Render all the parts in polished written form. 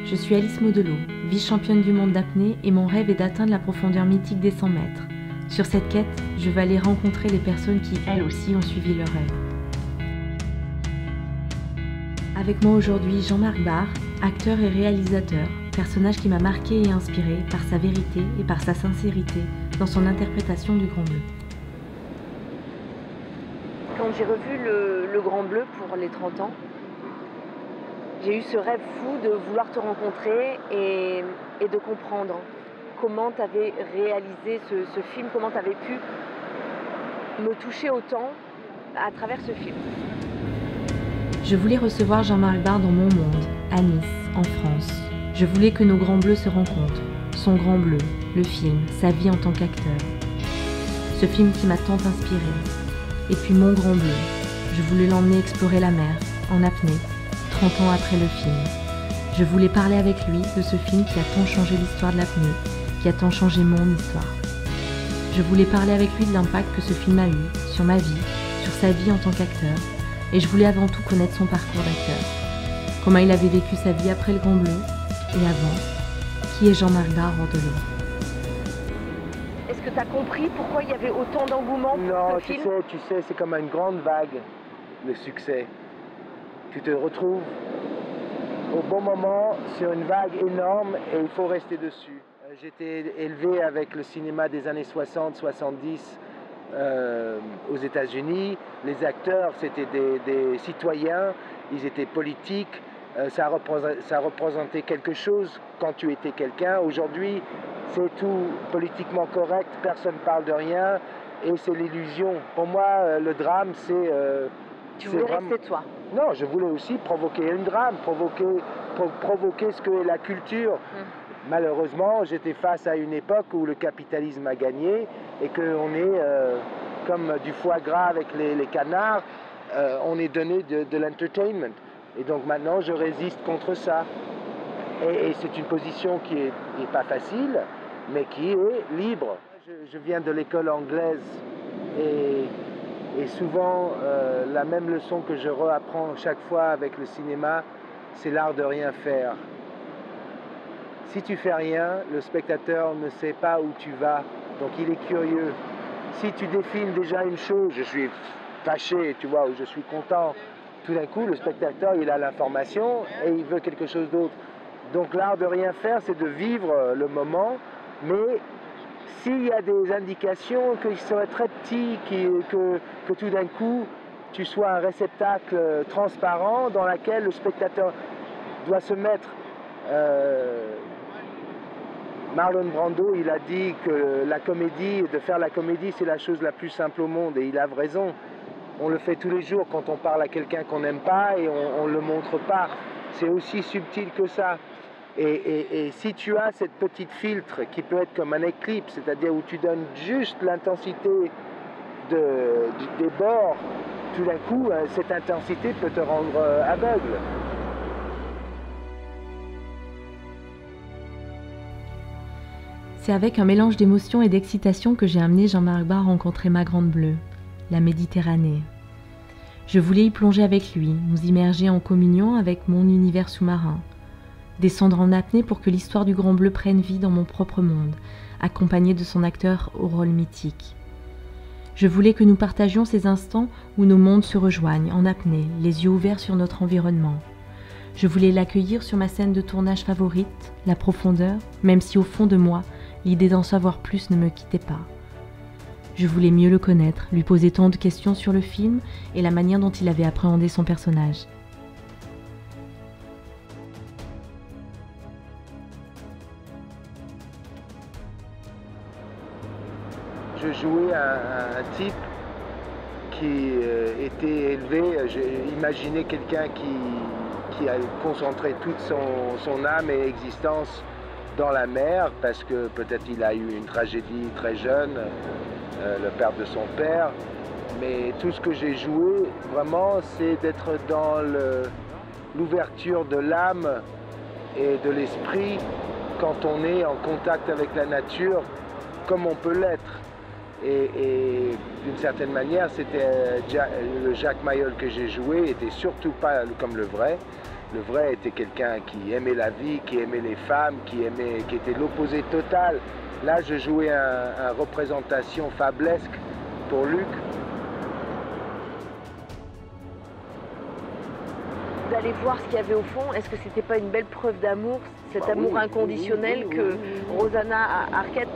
Je suis Alice Modelot, vice-championne du monde d'apnée et mon rêve est d'atteindre la profondeur mythique des 100 mètres. Sur cette quête, je vais aller rencontrer les personnes qui, elles aussi, ont suivi leur rêve. Avec moi aujourd'hui, Jean-Marc Barr, acteur et réalisateur, personnage qui m'a marqué et inspiré par sa vérité et par sa sincérité dans son interprétation du Grand Bleu. Quand j'ai revu le Grand Bleu pour les 30 ans, j'ai eu ce rêve fou de vouloir te rencontrer et de comprendre comment tu avais réalisé ce film, comment tu avais pu me toucher autant à travers ce film. Je voulais recevoir Jean-Marc Barr dans mon monde, à Nice, en France. Je voulais que nos Grands Bleus se rencontrent. Son Grand Bleu, le film, sa vie en tant qu'acteur. Ce film qui m'a tant inspiré. Et puis mon Grand Bleu. Je voulais l'emmener explorer la mer, en apnée, 30 ans après le film. Je voulais parler avec lui de ce film qui a tant changé l'histoire de l'apnée, qui a tant changé mon histoire. Je voulais parler avec lui de l'impact que ce film a eu sur ma vie, sur sa vie en tant qu'acteur. Et je voulais avant tout connaître son parcours d'acteur. Comment il avait vécu sa vie après le Grand Bleu et avant. Qui est Jean-Marc Barr hors de l'eau? Est-ce que tu as compris pourquoi il y avait autant d'engouement pour ce film? Non, tu sais, c'est comme une grande vague, le succès. Tu te retrouves au bon moment sur une vague énorme et il faut rester dessus. J'étais élevé avec le cinéma des années 60-70 aux États-Unis. Les acteurs, c'était des citoyens, ils étaient politiques, ça représentait quelque chose quand tu étais quelqu'un. Aujourd'hui, c'est tout politiquement correct, personne ne parle de rien et c'est l'illusion. Pour moi, le drame, c'est... tu voulais rester toi? Non, je voulais aussi provoquer un drame, provoquer ce qu'est la culture. Malheureusement, j'étais face à une époque où le capitalisme a gagné et qu'on est comme du foie gras avec les canards, on est donné de l'entertainment. Et donc maintenant, je résiste contre ça. Et c'est une position qui n'est pas facile, mais qui est libre. Je viens de l'école anglaise et souvent, la même leçon que je réapprends chaque fois avec le cinéma, c'est l'art de rien faire. Si tu fais rien, le spectateur ne sait pas où tu vas, donc il est curieux. Si tu défiles déjà une chose, je suis fâché, tu vois, ou je suis content, tout d'un coup, le spectateur, il a l'information et il veut quelque chose d'autre. Donc l'art de rien faire, c'est de vivre le moment, mais s'il y a des indications qu'il serait très petit, que tout d'un coup, tu sois un réceptacle transparent dans lequel le spectateur doit se mettre. Marlon Brando, il a dit que la comédie, de faire la comédie, c'est la chose la plus simple au monde, et il a raison. On le fait tous les jours quand on parle à quelqu'un qu'on n'aime pas et on ne le montre pas. C'est aussi subtil que ça. Et si tu as cette petite filtre qui peut être comme un éclipse, c'est-à-dire où tu donnes juste l'intensité des bords, tout d'un coup, cette intensité peut te rendre aveugle. C'est avec un mélange d'émotion et d'excitation que j'ai amené Jean-Marc Barr rencontrer ma Grande Bleue, la Méditerranée. Je voulais y plonger avec lui, nous immerger en communion avec mon univers sous-marin, descendre en apnée pour que l'histoire du Grand Bleu prenne vie dans mon propre monde, accompagné de son acteur au rôle mythique. Je voulais que nous partagions ces instants où nos mondes se rejoignent, en apnée, les yeux ouverts sur notre environnement. Je voulais l'accueillir sur ma scène de tournage favorite, la profondeur, même si au fond de moi, l'idée d'en savoir plus ne me quittait pas. Je voulais mieux le connaître, lui poser tant de questions sur le film et la manière dont il avait appréhendé son personnage. Je jouais un type qui était élevé, j'ai imaginé quelqu'un qui a concentré toute son âme et existence dans la mer, parce que peut-être il a eu une tragédie très jeune, le père de son père, mais tout ce que j'ai joué, vraiment, c'est d'être dans l'ouverture de l'âme et de l'esprit quand on est en contact avec la nature, comme on peut l'être. Et d'une certaine manière, c'était le Jacques Mayol que j'ai joué, était surtout pas comme le vrai. Le vrai était quelqu'un qui aimait la vie, qui aimait les femmes, qui était l'opposé total. Là, je jouais un représentation fablesque pour Luc. D'aller voir ce qu'il y avait au fond, est-ce que c'était pas une belle preuve d'amour, cet amour inconditionnel que Rosanna Arquette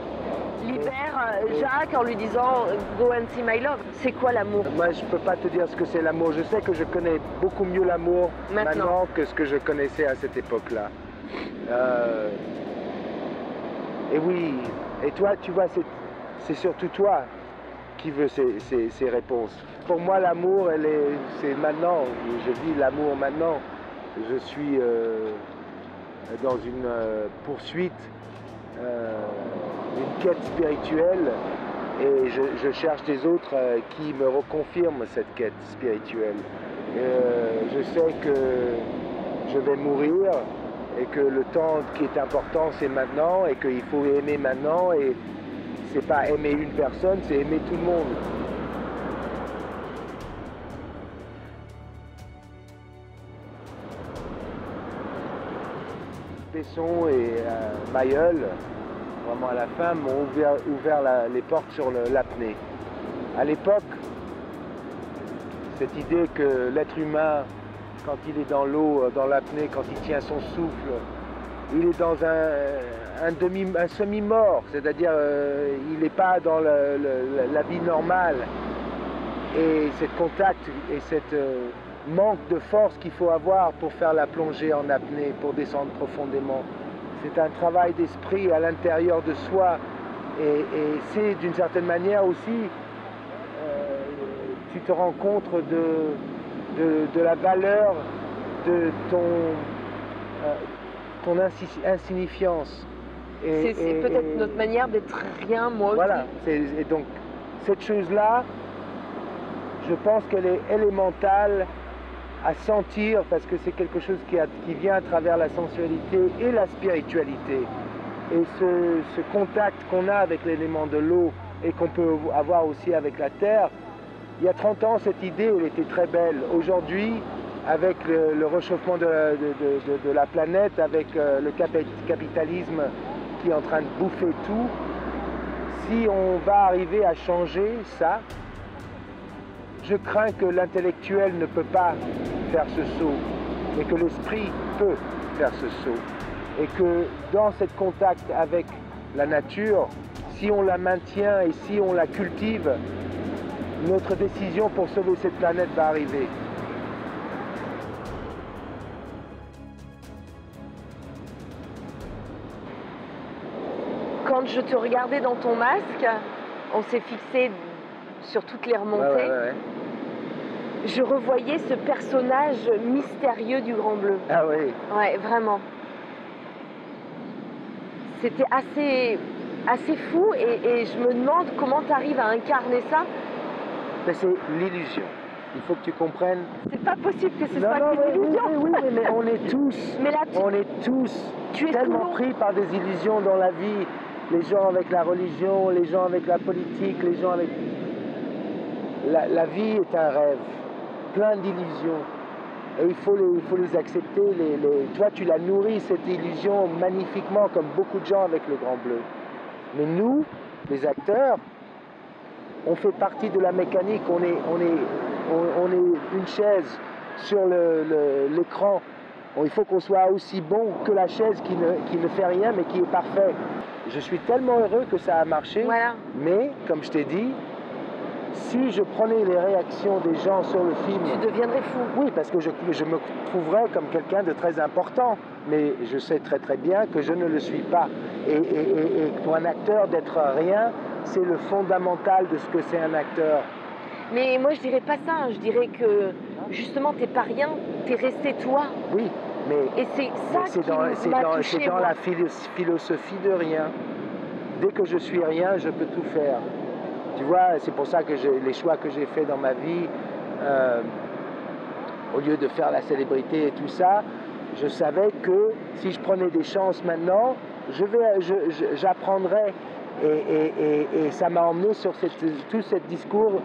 libère Jacques en lui disant « Go and see my love ». C'est quoi l'amour? Moi, je peux pas te dire ce que c'est l'amour. Je sais que je connais beaucoup mieux l'amour maintenant que ce que je connaissais à cette époque-là. Et oui, et toi, tu vois, c'est surtout toi qui veux ces réponses. Pour moi, l'amour, c'est maintenant. Je vis l'amour maintenant. Je suis dans une poursuite, une quête spirituelle, et je cherche des autres qui me reconfirment cette quête spirituelle. Je sais que je vais mourir et que le temps qui est important, c'est maintenant, et qu'il faut aimer maintenant, et c'est pas aimer une personne, c'est aimer tout le monde. Besson et Mayol, vraiment à la fin, m'ont ouvert les portes sur l'apnée. À l'époque, cette idée que l'être humain, quand il est dans l'eau, dans l'apnée, quand il tient son souffle, il est dans un semi-mort, c'est-à-dire il n'est pas dans la vie normale. Et ce contact et cette manque de force qu'il faut avoir pour faire la plongée en apnée, pour descendre profondément. C'est un travail d'esprit à l'intérieur de soi, et c'est d'une certaine manière aussi, tu te rends compte de la valeur de ton insignifiance. C'est peut-être notre manière d'être rien, moi aussi. Voilà, et donc cette chose-là, je pense qu'elle est élémentale à sentir, parce que c'est quelque chose qui vient à travers la sensualité et la spiritualité. Et ce contact qu'on a avec l'élément de l'eau et qu'on peut avoir aussi avec la terre, il y a 30 ans, cette idée, elle était très belle. Aujourd'hui, avec le réchauffement de la planète, avec le capitalisme qui est en train de bouffer tout, si on va arriver à changer ça, je crains que l'intellectuel ne peut pas faire ce saut, mais que l'esprit peut faire ce saut. Et que dans ce contact avec la nature, si on la maintient et si on la cultive, notre décision pour sauver cette planète va arriver. Quand je te regardais dans ton masque, on s'est fixé sur toutes les remontées. Ouais. Je revoyais ce personnage mystérieux du Grand Bleu. Ah oui. Ouais, vraiment. C'était assez fou, et je me demande comment tu arrives à incarner ça. Mais c'est l'illusion. Il faut que tu comprennes. C'est pas possible que ce soit une illusion. Oui, mais on est tous, mais là, on est tous tellement pris par des illusions dans la vie. Les gens avec la religion, les gens avec la politique, les gens avec... La vie est un rêve, plein d'illusions. Et il faut les accepter. Toi, tu l'as nourri, cette illusion, magnifiquement, comme beaucoup de gens avec le Grand Bleu. Mais nous, les acteurs, on fait partie de la mécanique. On est une chaise sur l'écran. Il faut qu'on soit aussi bon que la chaise qui ne fait rien, mais qui est parfait. Je suis tellement heureux que ça a marché. Voilà. Mais, comme je t'ai dit, si je prenais les réactions des gens sur le film... Tu deviendrais fou. Oui, parce que je me trouverais comme quelqu'un de très important. Mais je sais très très bien que je ne le suis pas. Et pour un acteur, d'être rien, c'est le fondamental de ce que c'est un acteur. Mais moi, je dirais pas ça. Je dirais que, justement, t'es pas rien, t'es resté toi. Oui, mais... Et c'est ça qui m'a touché, c'est dans la philosophie de rien. Dès que je suis rien, je peux tout faire. Tu vois, c'est pour ça que les choix que j'ai faits dans ma vie, au lieu de faire la célébrité et tout ça, je savais que si je prenais des chances maintenant, j'apprendrais. Et ça m'a emmené sur tout ce discours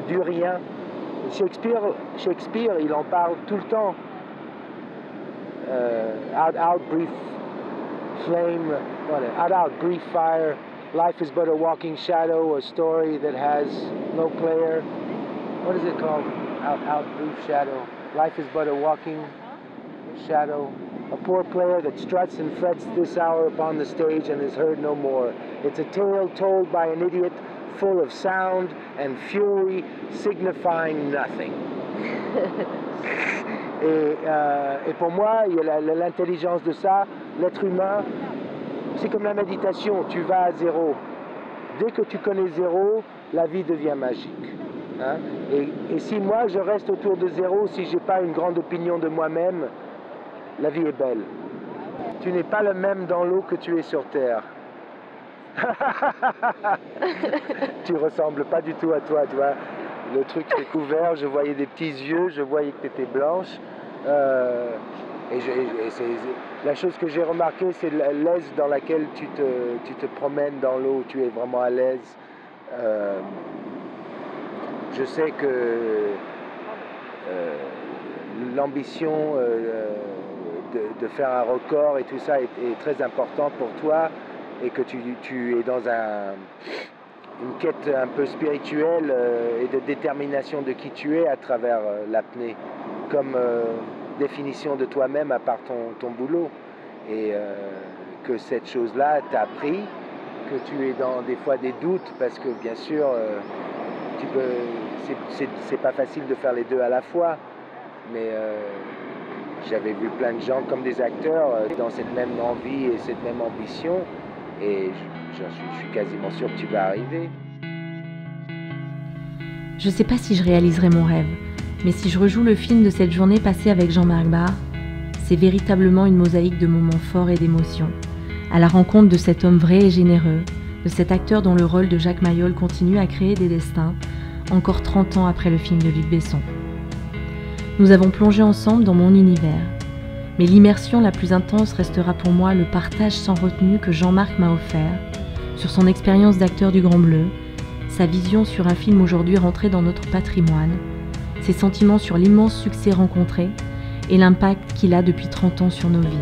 du rien. Shakespeare, il en parle tout le temps. out, brief flame, out, brief fire. Life is but a walking shadow, a story that has no player. What is it called? Out, brief shadow. Life is but a walking shadow. A poor player that struts and frets this hour upon the stage and is heard no more. It's a tale told by an idiot, full of sound and fury, signifying nothing. Et pour moi, il y a l'intelligence de ça. L'être humain, c'est comme la méditation, tu vas à zéro. Dès que tu connais zéro, la vie devient magique. Hein? Et si moi je reste autour de zéro, si je n'ai pas une grande opinion de moi-même, la vie est belle. Tu n'es pas le même dans l'eau que tu es sur terre. Tu ressembles pas du tout à toi, tu vois. Le truc est couvert, je voyais des petits yeux, je voyais que tu étais blanche. La chose que j'ai remarqué, c'est l'aise dans laquelle tu te promènes dans l'eau, tu es vraiment à l'aise. Je sais que l'ambition de faire un record et tout ça est très important pour toi et que tu es dans une quête un peu spirituelle et de détermination de qui tu es à travers l'apnée, comme définition de toi-même à part ton boulot. Et que cette chose-là t'a appris, que tu es dans des fois des doutes, parce que bien sûr, c'est pas facile de faire les deux à la fois, mais j'avais vu plein de gens comme des acteurs dans cette même envie et cette même ambition, et je suis quasiment sûr que tu vas arriver. Je sais pas si je réaliserai mon rêve, mais si je rejoue le film de cette journée passée avec Jean-Marc Barr, c'est véritablement une mosaïque de moments forts et d'émotions, à la rencontre de cet homme vrai et généreux, de cet acteur dont le rôle de Jacques Mayol continue à créer des destins, encore 30 ans après le film de Luc Besson. Nous avons plongé ensemble dans mon univers, mais l'immersion la plus intense restera pour moi le partage sans retenue que Jean-Marc m'a offert sur son expérience d'acteur du Grand Bleu, sa vision sur un film aujourd'hui rentré dans notre patrimoine, ses sentiments sur l'immense succès rencontré et l'impact qu'il a depuis 30 ans sur nos vies.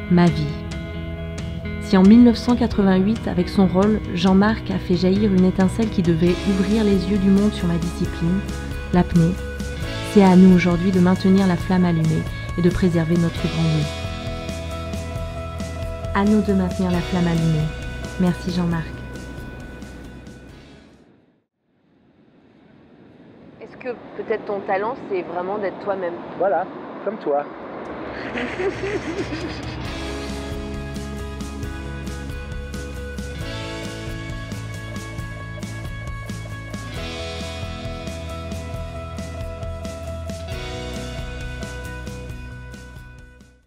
Ma vie. Si en 1988, avec son rôle, Jean-Marc a fait jaillir une étincelle qui devait ouvrir les yeux du monde sur ma discipline, l'apnée, c'est à nous aujourd'hui de maintenir la flamme allumée et de préserver notre Grand Bleu. À nous de maintenir la flamme allumée. Merci Jean-Marc. Est-ce que peut-être ton talent, c'est vraiment d'être toi-même? Voilà, comme toi.